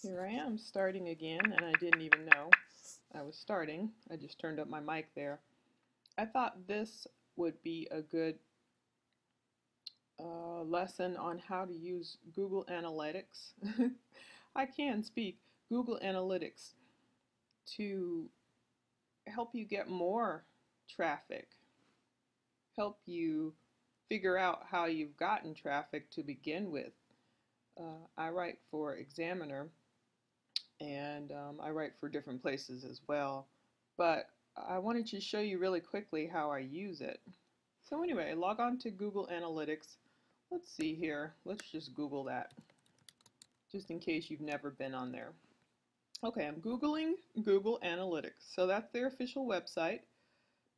Here I am starting again, and I didn't even know I was starting. I just turned up my mic there. I thought this would be a good lesson on how to use Google Analytics. I can speak Google Analytics to help you get more traffic, help you figure out how you've gotten traffic to begin with. I write for Examiner, and I write for different places as well, but I wanted to show you really quickly how I use it. So anyway, log on to Google Analytics. Let's see here. Let's just Google that, just in case you've never been on there. Okay, I'm Googling Google Analytics. So that's their official website,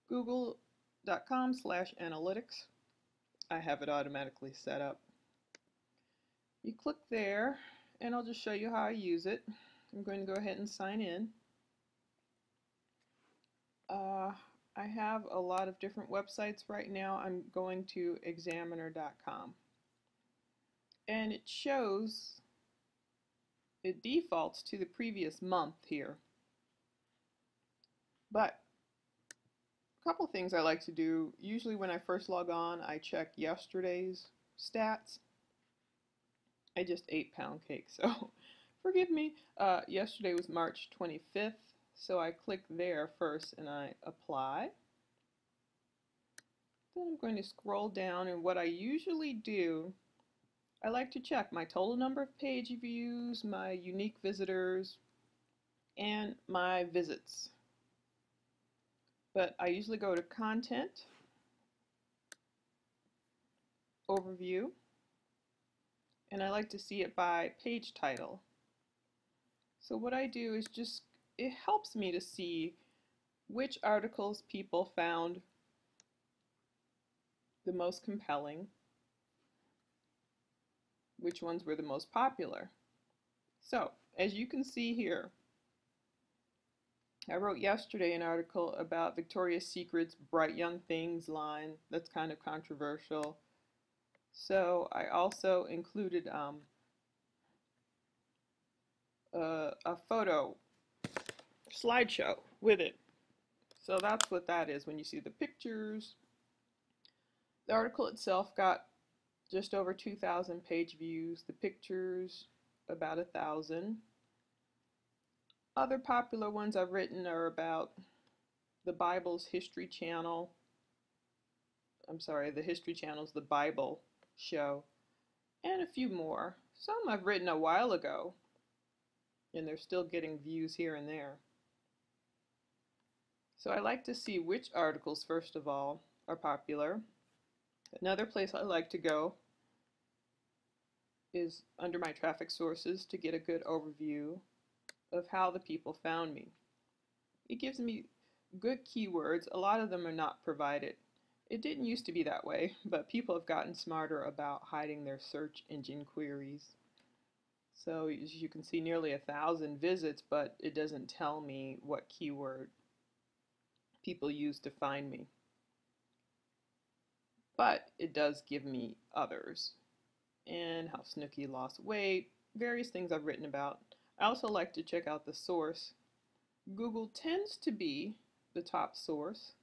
google.com/analytics. I have it automatically set up. You click there, and I'll just show you how I use it. I'm going to go ahead and sign in. I have a lot of different websites right now. I'm going to Examiner.com. And it shows, it defaults to the previous month here. But a couple things I like to do, usually when I first log on, I check yesterday's stats. I just ate pound cake, so forgive me. Yesterday was March 25th. So I click there first and I apply. Then I'm going to scroll down, and what I usually do, I like to check my total number of page views, my unique visitors, and my visits. But I usually go to Content, Overview, and I like to see it by page title. So what I do is just, it helps me to see which articles people found the most compelling, which ones were the most popular. So, as you can see here, I wrote yesterday an article about Victoria's Secret's Bright Young Things line. That's kind of controversial. So I also included a photo slideshow with it. So that's what that is when you see the pictures. The article itself got just over 2,000 page views. The pictures about 1,000. Other popular ones I've written are about the Bible's History Channel. I'm sorry, the History Channel's The Bible Show, and a few more. Some I've written a while ago, and they're still getting views here and there. So I like to see which articles, first of all, are popular. Another place I like to go is under my traffic sources to get a good overview of how the people found me. It gives me good keywords. A lot of them are not provided. It didn't used to be that way, but people have gotten smarter about hiding their search engine queries. So as you can see, nearly 1,000 visits, but it doesn't tell me what keyword people use to find me. But it does give me others, and how Snooki lost weight, various things I've written about. I also like to check out the source. Google tends to be the top source.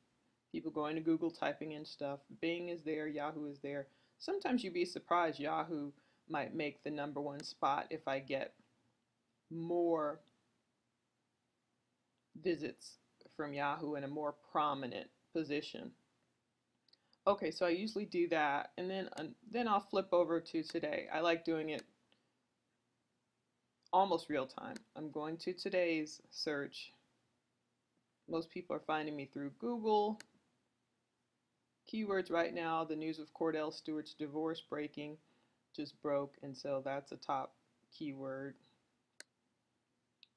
People going to Google, typing in stuff. Bing is there, Yahoo is there. Sometimes you'd be surprised Yahoo might make the #1 spot if I get more visits from Yahoo in a more prominent position. Okay, so I usually do that, and then I'll flip over to today. I like doing it almost real time. I'm going to today's search. Most people are finding me through Google. Keywords right now, the news of Cordell Stewart's divorce breaking, just broke, and so that's a top keyword.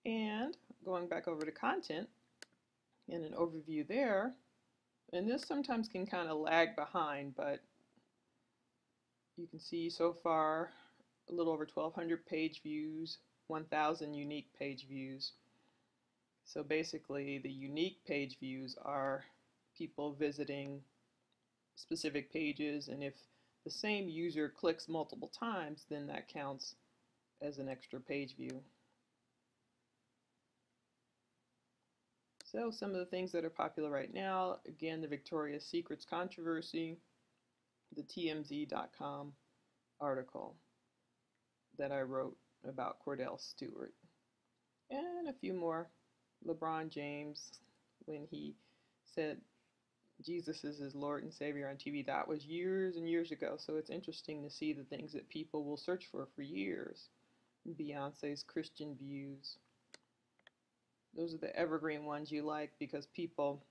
And going back over to content and an overview there, and this sometimes can kind of lag behind, but you can see so far a little over 1,200 page views, 1,000 unique page views. So basically the unique page views are people visiting specific pages, and if the same user clicks multiple times, then that counts as an extra page view. So some of the things that are popular right now, again, the Victoria's Secrets controversy, the TMZ.com article that I wrote about Cordell Stewart, and a few more. LeBron James, when he said Jesus is his Lord and Savior on TV, that was years and years ago. So it's interesting to see the things that people will search for years. Beyonce's Christian views. Those are the evergreen ones you like because people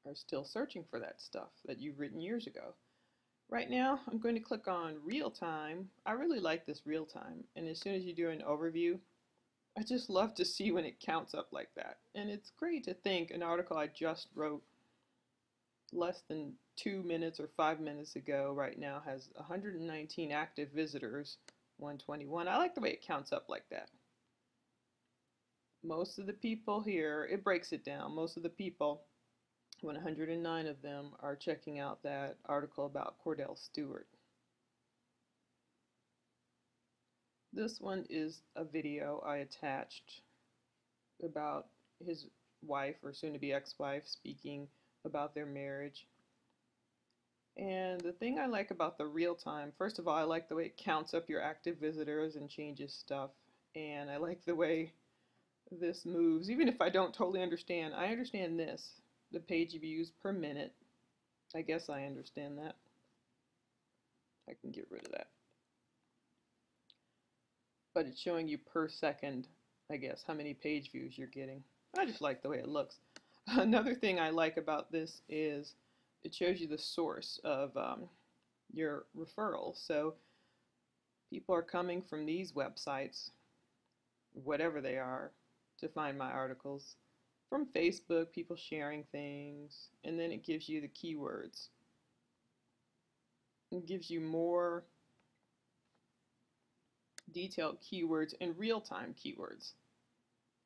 are still searching for that stuff that you've written years ago. Right now, I'm going to click on RealTime. I really like this RealTime. And as soon as you do an overview, I just love to see when it counts up like that. And it's great to think an article I just wrote less than 2 minutes or 5 minutes ago right now has 119 active visitors, 121. I like the way it counts up like that. Most of the people here, it breaks it down. Most of the people, 109 of them, are checking out that article about Cordell Stewart. This one is a video I attached about his wife, or soon-to-be ex-wife, speaking about their marriage. And the thing I like about the RealTime, first of all, I like the way it counts up your active visitors and changes stuff. And I like the way this moves. Even if I don't totally understand, I understand this, the page views per minute. I guess I understand that. I can get rid of that. But it's showing you per second, I guess, how many page views you're getting. I just like the way it looks. Another thing I like about this is it shows you the source of your referrals. So people are coming from these websites, whatever they are, to find my articles. From Facebook, people sharing things, and then it gives you the keywords. It gives you more detailed keywords and real-time keywords.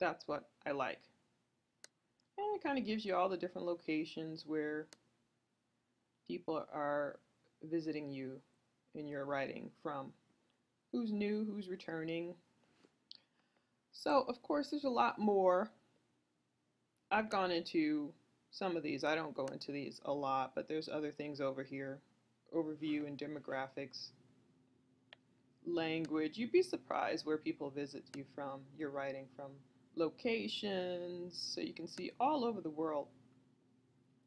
That's what I like. And it kind of gives you all the different locations where people are visiting you in your writing from. Who's new, who's returning. So, of course, there's a lot more. I've gone into some of these. I don't go into these a lot, but there's other things over here. Overview and demographics. Language. You'd be surprised where people visit you from, your writing from. Locations, so you can see all over the world.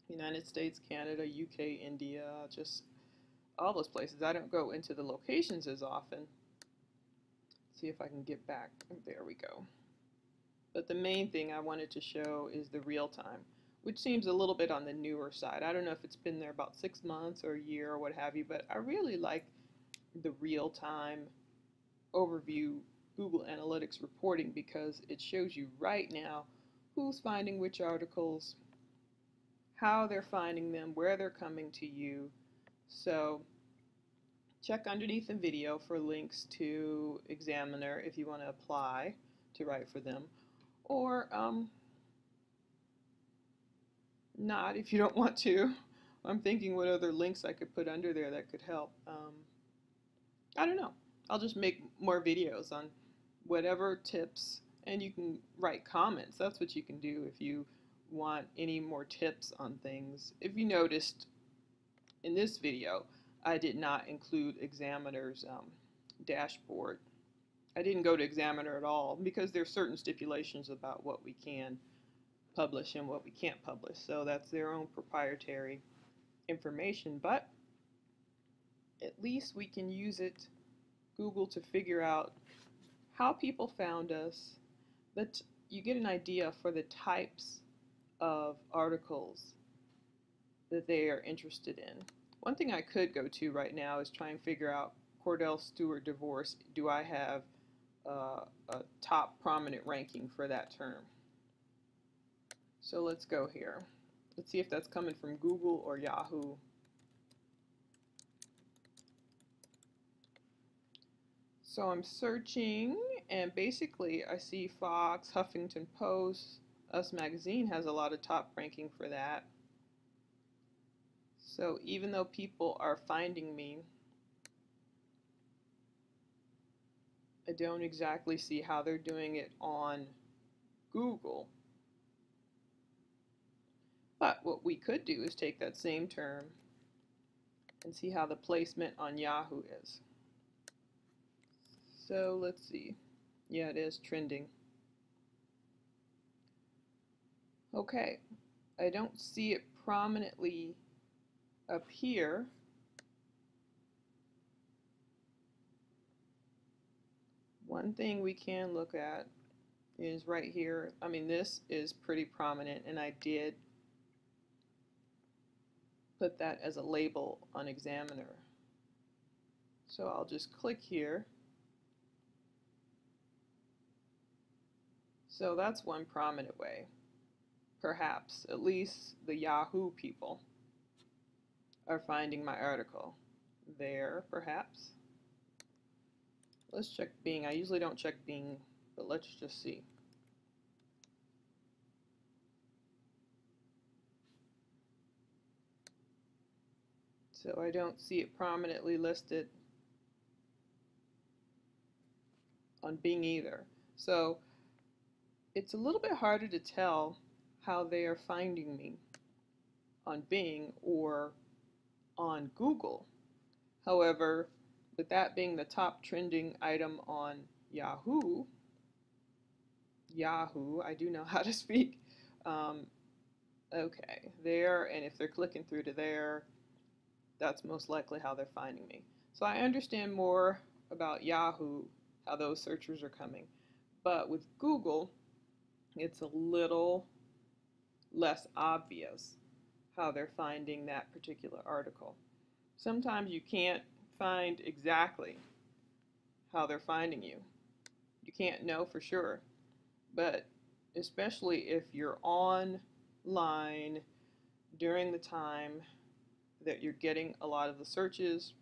United States, Canada, UK, India, just all those places. I don't go into the locations as often. See if I can get back. There we go. But the main thing I wanted to show is the RealTime, which seems a little bit on the newer side. I don't know if it's been there about 6 months or a year or what have you, but I really like the RealTime overview Google Analytics reporting because it shows you right now who's finding which articles, how they're finding them, where they're coming to you. So check underneath the video for links to Examiner if you want to apply to write for them, or not if you don't want to. I'm thinking what other links I could put under there that could help. I don't know. I'll just make more videos on whatever tips, and you can write comments. That's what you can do if you want any more tips on things. If you noticed in this video, I did not include Examiner's dashboard. I didn't go to Examiner at all because there's certain stipulations about what we can publish and what we can't publish. So that's their own proprietary information, but at least we can use it, Google, to figure out how people found us, that you get an idea for the types of articles that they are interested in. One thing I could go to right now is try and figure out Cordell Stewart divorce. Do I have a top prominent ranking for that term? So let's go here. Let's see if that's coming from Google or Yahoo. So I'm searching, and basically I see Fox, Huffington Post, Us Magazine has a lot of top ranking for that. So even though people are finding me, I don't exactly see how they're doing it on Google. But what we could do is take that same term and see how the placement on Yahoo is. So let's see. Yeah, it is trending. Okay, I don't see it prominently up here. One thing we can look at is right here. I mean, this is pretty prominent, and I did put that as a label on Examiner. So I'll just click here. So that's one prominent way. Perhaps, at least the Yahoo people are finding my article there, perhaps. Let's check Bing. I usually don't check Bing, but let's just see. So I don't see it prominently listed on Bing either. So it's a little bit harder to tell how they are finding me on Bing or on Google. However, with that being the top trending item on Yahoo, I do know how to speak. Okay, there, and if they're clicking through to there, that's most likely how they're finding me. So I understand more about Yahoo, how those searchers are coming. But with Google, it's a little less obvious how they're finding that particular article. Sometimes you can't find exactly how they're finding you. You can't know for sure. But especially if you're online during the time that you're getting a lot of the searches,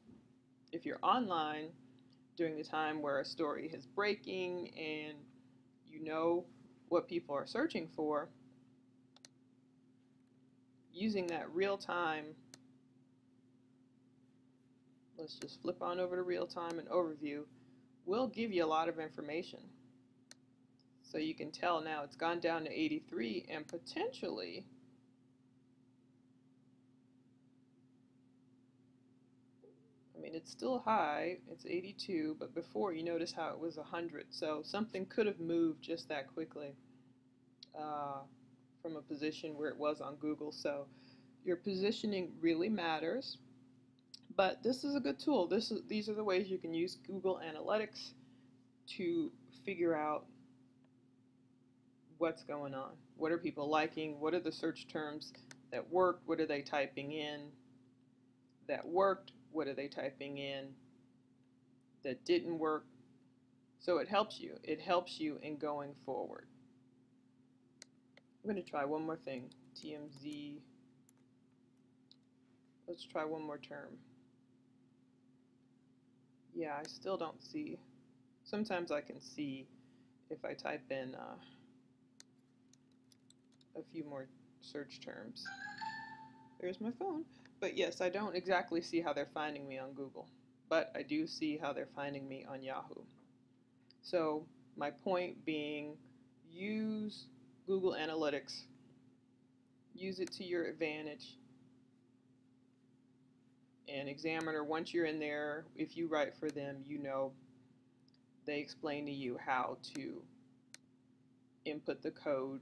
if you're online during the time where a story is breaking and you know what people are searching for, using that real-time, let's just flip on over to real-time and overview, will give you a lot of information. So you can tell now it's gone down to 83 and potentially it's still high, it's 82, but before you notice how it was 100. So something could have moved just that quickly from a position where it was on Google. So your positioning really matters, but this is a good tool. These are the ways you can use Google Analytics to figure out what's going on. What are people liking? What are the search terms that worked? What are they typing in that worked? What are they typing in that didn't work? So it helps you. It helps you in going forward. I'm going to try one more thing. TMZ. Let's try one more term. Yeah, I still don't see. Sometimes I can see if I type in a few more search terms. There's my phone. But yes, I don't exactly see how they're finding me on Google, but I do see how they're finding me on Yahoo. So my point being, use Google Analytics. Use it to your advantage. And Examiner, once you're in there, if you write for them, you know they explain to you how to input the code.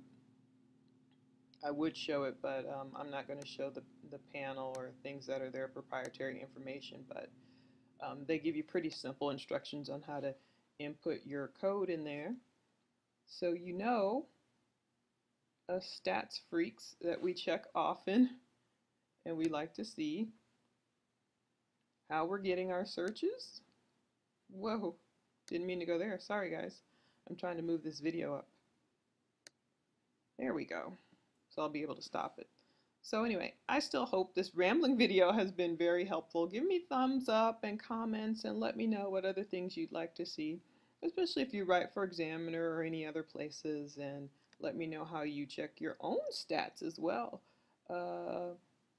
I would show it, but I'm not going to show the panel or things that are their proprietary information, but they give you pretty simple instructions on how to input your code in there. So you know, us stats freaks that we check often, and we like to see how we're getting our searches. Whoa, didn't mean to go there. Sorry guys. I'm trying to move this video up. There we go. So I'll be able to stop it. So anyway, I still hope this rambling video has been very helpful. Give me thumbs up and comments and let me know what other things you'd like to see, especially if you write for Examiner or any other places, and let me know how you check your own stats as well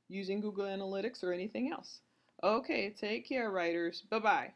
using Google Analytics or anything else. Okay, take care, writers. Bye-bye.